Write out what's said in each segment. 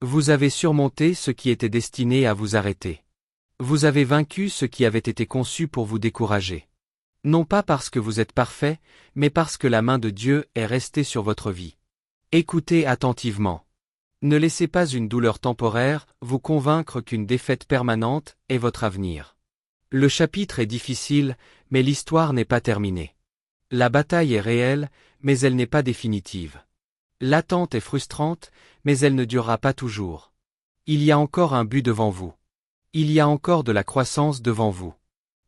Vous avez surmonté ce qui était destiné à vous arrêter. Vous avez vaincu ce qui avait été conçu pour vous décourager. Non pas parce que vous êtes parfait, mais parce que la main de Dieu est restée sur votre vie. Écoutez attentivement. Ne laissez pas une douleur temporaire vous convaincre qu'une défaite permanente est votre avenir. Le chapitre est difficile, mais l'histoire n'est pas terminée. La bataille est réelle, mais elle n'est pas définitive. L'attente est frustrante, mais elle ne durera pas toujours. Il y a encore un but devant vous. Il y a encore de la croissance devant vous.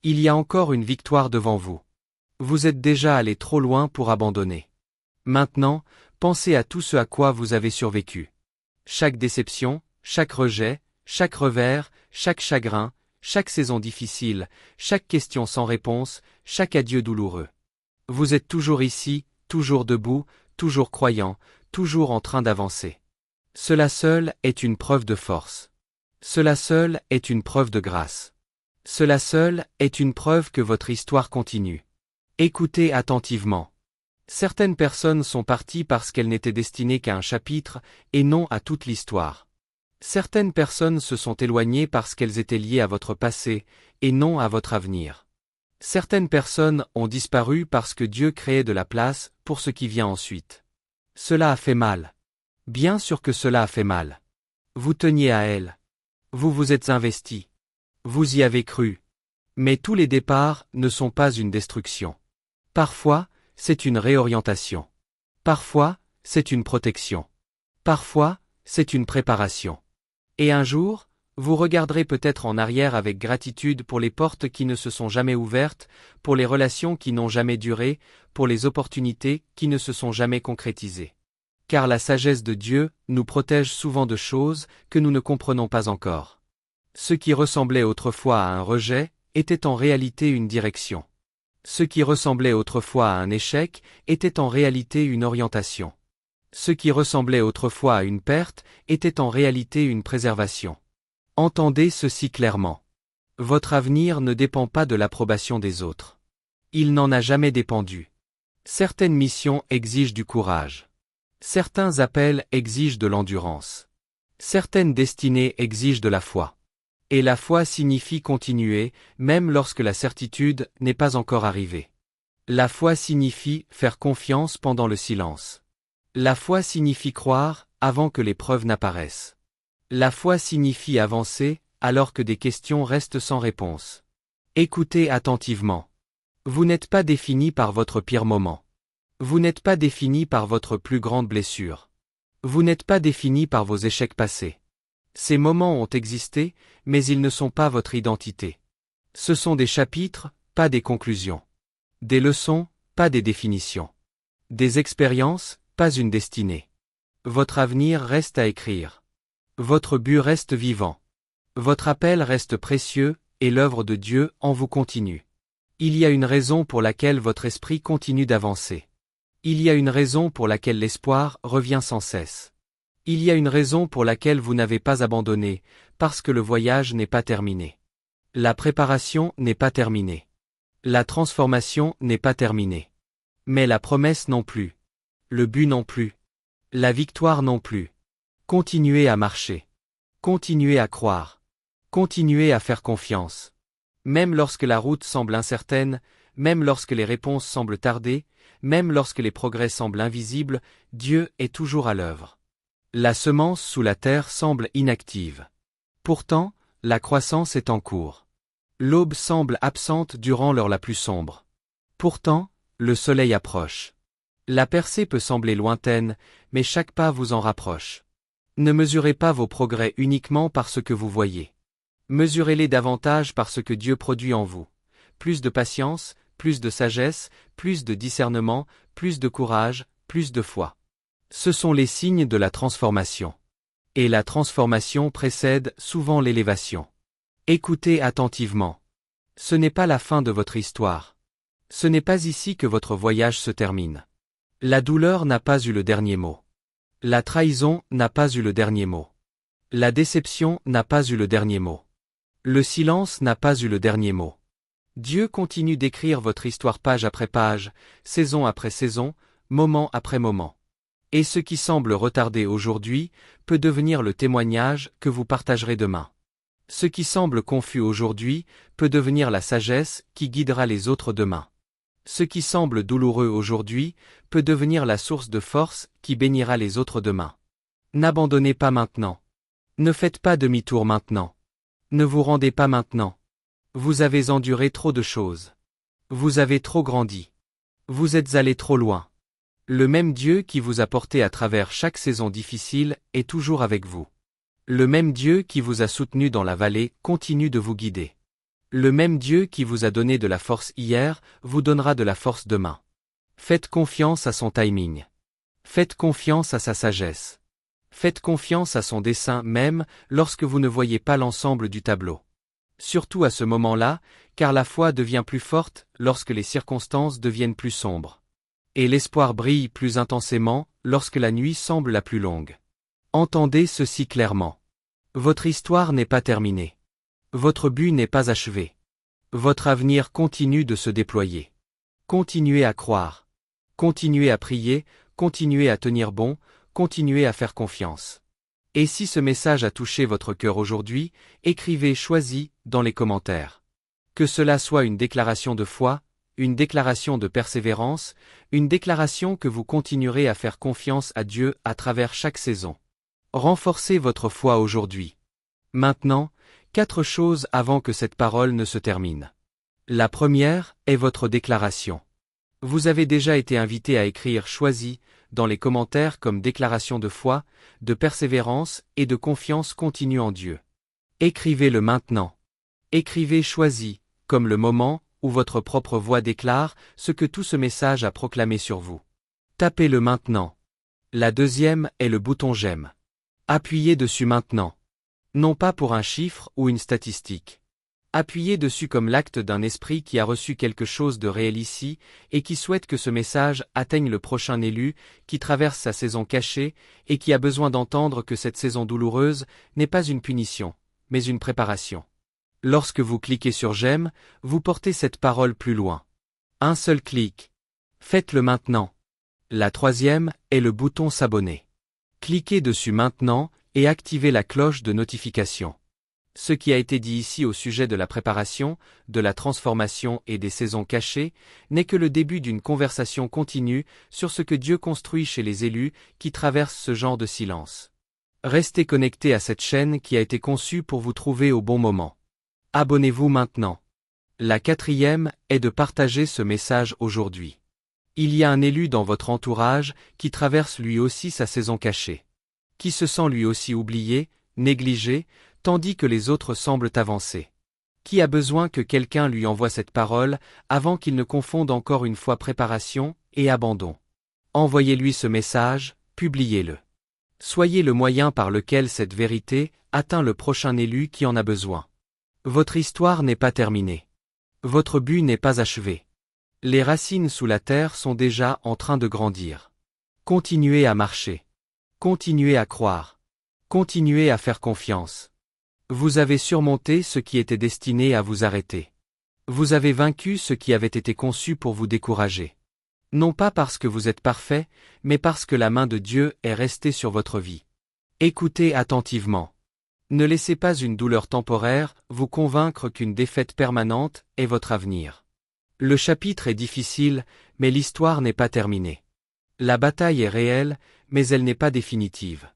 Il y a encore une victoire devant vous. Vous êtes déjà allé trop loin pour abandonner. Maintenant, pensez à tout ce à quoi vous avez survécu. Chaque déception, chaque rejet, chaque revers, chaque chagrin, chaque saison difficile, chaque question sans réponse, chaque adieu douloureux. Vous êtes toujours ici, toujours debout, toujours croyant, toujours en train d'avancer. Cela seul est une preuve de force. Cela seul est une preuve de grâce. Cela seul est une preuve que votre histoire continue. Écoutez attentivement. Certaines personnes sont parties parce qu'elles n'étaient destinées qu'à un chapitre, et non à toute l'histoire. Certaines personnes se sont éloignées parce qu'elles étaient liées à votre passé, et non à votre avenir. Certaines personnes ont disparu parce que Dieu créait de la place pour ce qui vient ensuite. Cela a fait mal. Bien sûr que cela a fait mal. Vous teniez à elles. Vous vous êtes investi. Vous y avez cru. Mais tous les départs ne sont pas une destruction. Parfois, c'est une réorientation. Parfois, c'est une protection. Parfois, c'est une préparation. Et un jour, vous regarderez peut-être en arrière avec gratitude pour les portes qui ne se sont jamais ouvertes, pour les relations qui n'ont jamais duré, pour les opportunités qui ne se sont jamais concrétisées. Car la sagesse de Dieu nous protège souvent de choses que nous ne comprenons pas encore. Ce qui ressemblait autrefois à un rejet était en réalité une direction. Ce qui ressemblait autrefois à un échec était en réalité une orientation. Ce qui ressemblait autrefois à une perte était en réalité une préservation. Entendez ceci clairement. Votre avenir ne dépend pas de l'approbation des autres. Il n'en a jamais dépendu. Certaines missions exigent du courage. Certains appels exigent de l'endurance. Certaines destinées exigent de la foi. Et la foi signifie continuer, même lorsque la certitude n'est pas encore arrivée. La foi signifie faire confiance pendant le silence. La foi signifie croire avant que les preuves n'apparaissent. La foi signifie avancer alors que des questions restent sans réponse. Écoutez attentivement. Vous n'êtes pas défini par votre pire moment. Vous n'êtes pas défini par votre plus grande blessure. Vous n'êtes pas défini par vos échecs passés. Ces moments ont existé, mais ils ne sont pas votre identité. Ce sont des chapitres, pas des conclusions. Des leçons, pas des définitions. Des expériences, pas une destinée. Votre avenir reste à écrire. Votre but reste vivant. Votre appel reste précieux, et l'œuvre de Dieu en vous continue. Il y a une raison pour laquelle votre esprit continue d'avancer. Il y a une raison pour laquelle l'espoir revient sans cesse. Il y a une raison pour laquelle vous n'avez pas abandonné, parce que le voyage n'est pas terminé. La préparation n'est pas terminée. La transformation n'est pas terminée. Mais la promesse non plus. Le but non plus. La victoire non plus. Continuez à marcher. Continuez à croire. Continuez à faire confiance. Même lorsque la route semble incertaine, même lorsque les réponses semblent tarder, même lorsque les progrès semblent invisibles, Dieu est toujours à l'œuvre. La semence sous la terre semble inactive. Pourtant, la croissance est en cours. L'aube semble absente durant l'heure la plus sombre. Pourtant, le soleil approche. La percée peut sembler lointaine, mais chaque pas vous en rapproche. Ne mesurez pas vos progrès uniquement par ce que vous voyez. Mesurez-les davantage par ce que Dieu produit en vous. Plus de patience, plus de sagesse, plus de discernement, plus de courage, plus de foi. Ce sont les signes de la transformation. Et la transformation précède souvent l'élévation. Écoutez attentivement. Ce n'est pas la fin de votre histoire. Ce n'est pas ici que votre voyage se termine. La douleur n'a pas eu le dernier mot. La trahison n'a pas eu le dernier mot. La déception n'a pas eu le dernier mot. Le silence n'a pas eu le dernier mot. Dieu continue d'écrire votre histoire page après page, saison après saison, moment après moment. Et ce qui semble retardé aujourd'hui peut devenir le témoignage que vous partagerez demain. Ce qui semble confus aujourd'hui peut devenir la sagesse qui guidera les autres demain. Ce qui semble douloureux aujourd'hui peut devenir la source de force qui bénira les autres demain. N'abandonnez pas maintenant. Ne faites pas demi-tour maintenant. Ne vous rendez pas maintenant. Vous avez enduré trop de choses. Vous avez trop grandi. Vous êtes allé trop loin. Le même Dieu qui vous a porté à travers chaque saison difficile est toujours avec vous. Le même Dieu qui vous a soutenu dans la vallée continue de vous guider. Le même Dieu qui vous a donné de la force hier vous donnera de la force demain. Faites confiance à son timing. Faites confiance à sa sagesse. Faites confiance à son dessein même lorsque vous ne voyez pas l'ensemble du tableau. Surtout à ce moment-là, car la foi devient plus forte lorsque les circonstances deviennent plus sombres. Et l'espoir brille plus intensément lorsque la nuit semble la plus longue. Entendez ceci clairement. Votre histoire n'est pas terminée. Votre but n'est pas achevé. Votre avenir continue de se déployer. Continuez à croire. Continuez à prier, continuez à tenir bon, continuez à faire confiance. Et si ce message a touché votre cœur aujourd'hui, écrivez choisi dans les commentaires. Que cela soit une déclaration de foi, une déclaration de persévérance, une déclaration que vous continuerez à faire confiance à Dieu à travers chaque saison. Renforcez votre foi aujourd'hui. Maintenant, 4 choses avant que cette parole ne se termine. La première est votre déclaration. Vous avez déjà été invité à écrire choisi dans les commentaires comme déclaration de foi, de persévérance et de confiance continue en Dieu. Écrivez-le maintenant. Écrivez choisi comme le moment où votre propre voix déclare ce que tout ce message a proclamé sur vous. Tapez-le maintenant. La deuxième est le bouton j'aime. Appuyez dessus maintenant. Non pas pour un chiffre ou une statistique. Appuyez dessus comme l'acte d'un esprit qui a reçu quelque chose de réel ici et qui souhaite que ce message atteigne le prochain élu qui traverse sa saison cachée et qui a besoin d'entendre que cette saison douloureuse n'est pas une punition, mais une préparation. Lorsque vous cliquez sur j'aime, vous portez cette parole plus loin. Un seul clic. Faites-le maintenant. La troisième est le bouton s'abonner. Cliquez dessus maintenant et activez la cloche de notification. Ce qui a été dit ici au sujet de la préparation, de la transformation et des saisons cachées n'est que le début d'une conversation continue sur ce que Dieu construit chez les élus qui traversent ce genre de silence. Restez connectés à cette chaîne qui a été conçue pour vous trouver au bon moment. Abonnez-vous maintenant. La quatrième est de partager ce message aujourd'hui. Il y a un élu dans votre entourage qui traverse lui aussi sa saison cachée. Qui se sent lui aussi oublié, négligé, tandis que les autres semblent avancer. Qui a besoin que quelqu'un lui envoie cette parole avant qu'il ne confonde encore une fois préparation et abandon. Envoyez-lui ce message, publiez-le. Soyez le moyen par lequel cette vérité atteint le prochain élu qui en a besoin. Votre histoire n'est pas terminée. Votre but n'est pas achevé. Les racines sous la terre sont déjà en train de grandir. Continuez à marcher. Continuez à croire. Continuez à faire confiance. Vous avez surmonté ce qui était destiné à vous arrêter. Vous avez vaincu ce qui avait été conçu pour vous décourager. Non pas parce que vous êtes parfait, mais parce que la main de Dieu est restée sur votre vie. Écoutez attentivement. Ne laissez pas une douleur temporaire vous convaincre qu'une défaite permanente est votre avenir. Le chapitre est difficile, mais l'histoire n'est pas terminée. La bataille est réelle, mais elle n'est pas définitive.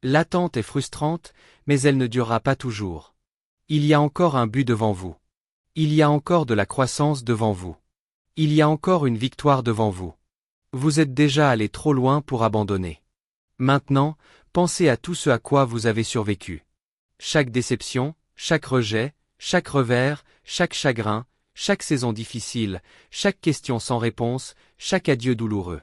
L'attente est frustrante, mais elle ne durera pas toujours. Il y a encore un but devant vous. Il y a encore de la croissance devant vous. Il y a encore une victoire devant vous. Vous êtes déjà allé trop loin pour abandonner. Maintenant, pensez à tout ce à quoi vous avez survécu. Chaque déception, chaque rejet, chaque revers, chaque chagrin, chaque saison difficile, chaque question sans réponse, chaque adieu douloureux.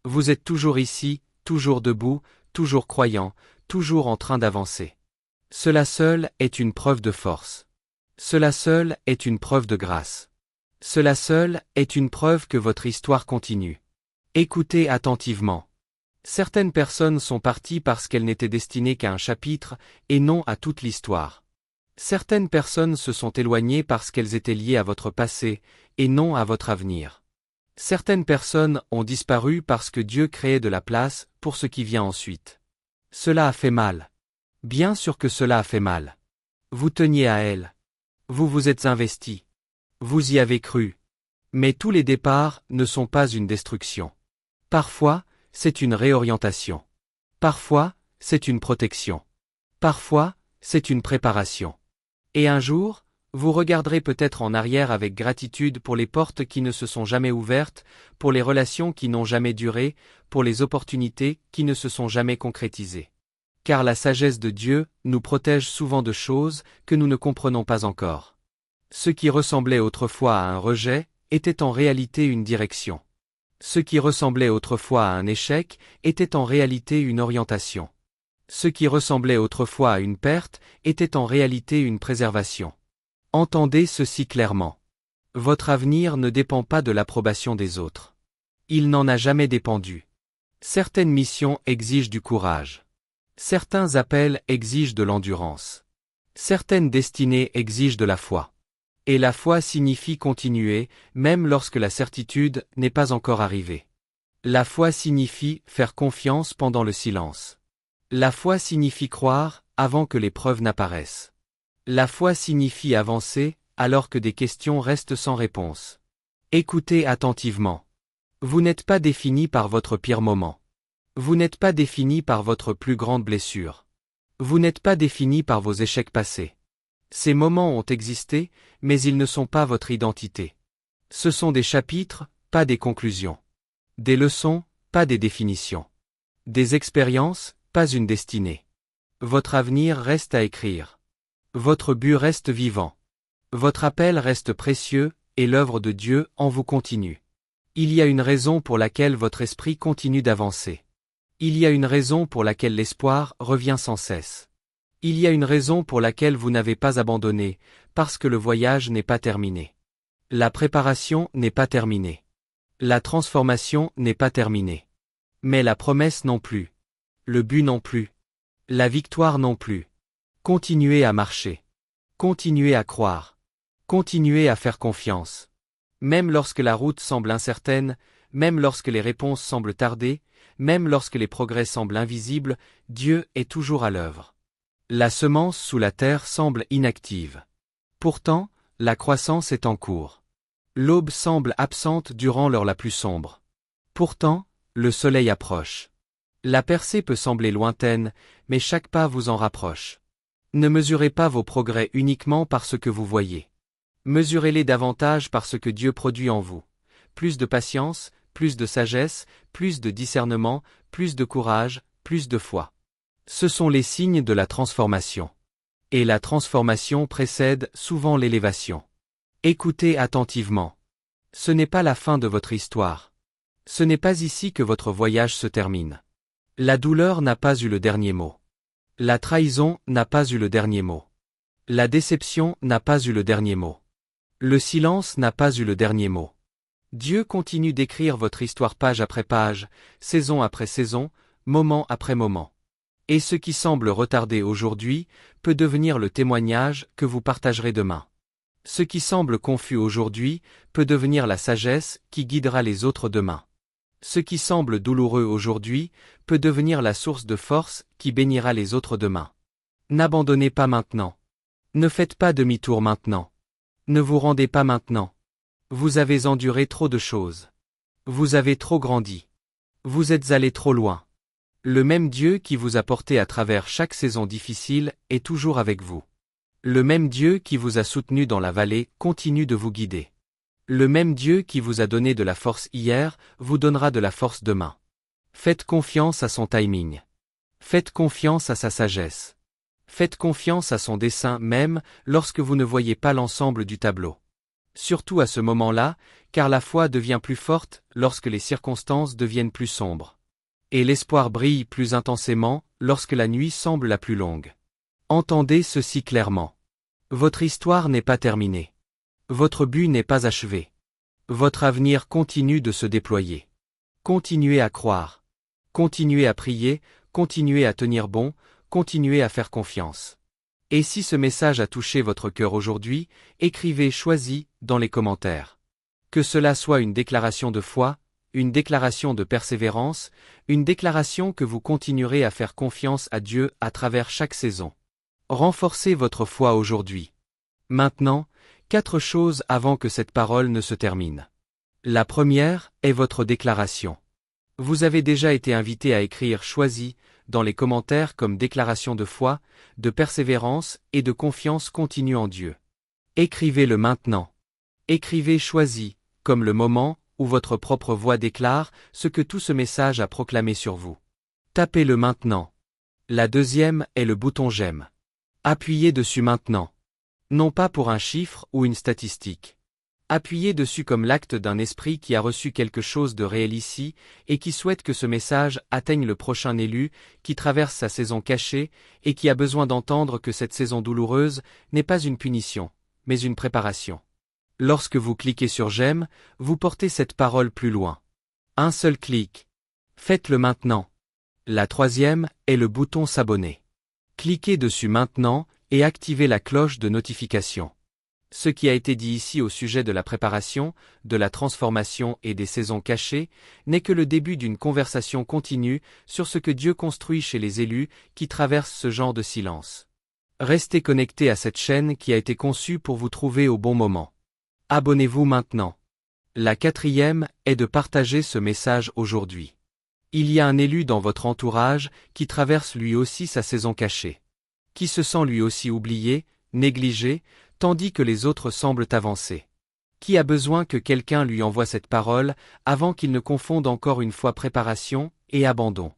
Vous êtes toujours ici, toujours debout, toujours croyant, toujours en train d'avancer. Cela seul est une preuve de force. Cela seul est une preuve de grâce. Cela seul est une preuve que votre histoire continue. Écoutez attentivement. Certaines personnes sont parties parce qu'elles n'étaient destinées qu'à un chapitre et non à toute l'histoire. Certaines personnes se sont éloignées parce qu'elles étaient liées à votre passé et non à votre avenir. Certaines personnes ont disparu parce que Dieu créait de la place pour ce qui vient ensuite. Cela a fait mal. Bien sûr que cela a fait mal. Vous teniez à elle. Vous vous êtes investi. Vous y avez cru. Mais tous les départs ne sont pas une destruction. Parfois, c'est une réorientation. Parfois, c'est une protection. Parfois, c'est une préparation. Et un jour, vous regarderez peut-être en arrière avec gratitude pour les portes qui ne se sont jamais ouvertes, pour les relations qui n'ont jamais duré, pour les opportunités qui ne se sont jamais concrétisées. Car la sagesse de Dieu nous protège souvent de choses que nous ne comprenons pas encore. Ce qui ressemblait autrefois à un rejet était en réalité une direction. Ce qui ressemblait autrefois à un échec était en réalité une orientation. Ce qui ressemblait autrefois à une perte était en réalité une préservation. Entendez ceci clairement. Votre avenir ne dépend pas de l'approbation des autres. Il n'en a jamais dépendu. Certaines missions exigent du courage. Certains appels exigent de l'endurance. Certaines destinées exigent de la foi. Et la foi signifie continuer, même lorsque la certitude n'est pas encore arrivée. La foi signifie faire confiance pendant le silence. La foi signifie croire, avant que les preuves n'apparaissent. La foi signifie avancer, alors que des questions restent sans réponse. Écoutez attentivement. Vous n'êtes pas défini par votre pire moment. Vous n'êtes pas défini par votre plus grande blessure. Vous n'êtes pas défini par vos échecs passés. Ces moments ont existé, mais ils ne sont pas votre identité. Ce sont des chapitres, pas des conclusions. Des leçons, pas des définitions. Des expériences, pas une destinée. Votre avenir reste à écrire. Votre but reste vivant. Votre appel reste précieux, et l'œuvre de Dieu en vous continue. Il y a une raison pour laquelle votre esprit continue d'avancer. Il y a une raison pour laquelle l'espoir revient sans cesse. Il y a une raison pour laquelle vous n'avez pas abandonné, parce que le voyage n'est pas terminé. La préparation n'est pas terminée. La transformation n'est pas terminée. Mais la promesse non plus. Le but non plus. La victoire non plus. Continuez à marcher. Continuez à croire. Continuez à faire confiance. Même lorsque la route semble incertaine, même lorsque les réponses semblent tarder, même lorsque les progrès semblent invisibles, Dieu est toujours à l'œuvre. La semence sous la terre semble inactive. Pourtant, la croissance est en cours. L'aube semble absente durant l'heure la plus sombre. Pourtant, le soleil approche. La percée peut sembler lointaine, mais chaque pas vous en rapproche. Ne mesurez pas vos progrès uniquement par ce que vous voyez. Mesurez-les davantage par ce que Dieu produit en vous. Plus de patience, plus de sagesse, plus de discernement, plus de courage, plus de foi. Ce sont les signes de la transformation. Et la transformation précède souvent l'élévation. Écoutez attentivement. Ce n'est pas la fin de votre histoire. Ce n'est pas ici que votre voyage se termine. La douleur n'a pas eu le dernier mot. La trahison n'a pas eu le dernier mot. La déception n'a pas eu le dernier mot. Le silence n'a pas eu le dernier mot. Dieu continue d'écrire votre histoire page après page, saison après saison, moment après moment. Et ce qui semble retardé aujourd'hui peut devenir le témoignage que vous partagerez demain. Ce qui semble confus aujourd'hui peut devenir la sagesse qui guidera les autres demain. Ce qui semble douloureux aujourd'hui peut devenir la source de force qui bénira les autres demain. N'abandonnez pas maintenant. Ne faites pas demi-tour maintenant. Ne vous rendez pas maintenant. Vous avez enduré trop de choses. Vous avez trop grandi. Vous êtes allé trop loin. Le même Dieu qui vous a porté à travers chaque saison difficile est toujours avec vous. Le même Dieu qui vous a soutenu dans la vallée continue de vous guider. Le même Dieu qui vous a donné de la force hier vous donnera de la force demain. Faites confiance à son timing. Faites confiance à sa sagesse. Faites confiance à son dessein même lorsque vous ne voyez pas l'ensemble du tableau. Surtout à ce moment-là, car la foi devient plus forte lorsque les circonstances deviennent plus sombres. Et l'espoir brille plus intensément lorsque la nuit semble la plus longue. Entendez ceci clairement. Votre histoire n'est pas terminée. Votre but n'est pas achevé. Votre avenir continue de se déployer. Continuez à croire. Continuez à prier, continuez à tenir bon, continuez à faire confiance. Et si ce message a touché votre cœur aujourd'hui, écrivez « Choisi » dans les commentaires. Que cela soit une déclaration de foi, une déclaration de persévérance, une déclaration que vous continuerez à faire confiance à Dieu à travers chaque saison. Renforcez votre foi aujourd'hui. Maintenant, 4 choses avant que cette parole ne se termine. La première est votre déclaration. Vous avez déjà été invité à écrire choisi dans les commentaires comme déclaration de foi, de persévérance et de confiance continue en Dieu. Écrivez-le maintenant. Écrivez choisi, comme le moment où votre propre voix déclare ce que tout ce message a proclamé sur vous. Tapez-le maintenant. La deuxième est le bouton j'aime. Appuyez dessus maintenant. Non pas pour un chiffre ou une statistique. Appuyez dessus comme l'acte d'un esprit qui a reçu quelque chose de réel ici et qui souhaite que ce message atteigne le prochain élu qui traverse sa saison cachée et qui a besoin d'entendre que cette saison douloureuse n'est pas une punition, mais une préparation. Lorsque vous cliquez sur j'aime, vous portez cette parole plus loin. Un seul clic. Faites-le maintenant. La troisième est le bouton s'abonner. Cliquez dessus maintenant et activez la cloche de notification. Ce qui a été dit ici au sujet de la préparation, de la transformation et des saisons cachées, n'est que le début d'une conversation continue sur ce que Dieu construit chez les élus qui traversent ce genre de silence. Restez connectés à cette chaîne qui a été conçue pour vous trouver au bon moment. Abonnez-vous maintenant. La quatrième est de partager ce message aujourd'hui. Il y a un élu dans votre entourage qui traverse lui aussi sa saison cachée. Qui se sent lui aussi oublié, négligé, tandis que les autres semblent avancer. Qui a besoin que quelqu'un lui envoie cette parole avant qu'il ne confonde encore une fois préparation et abandon.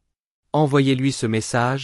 Envoyez-lui ce message,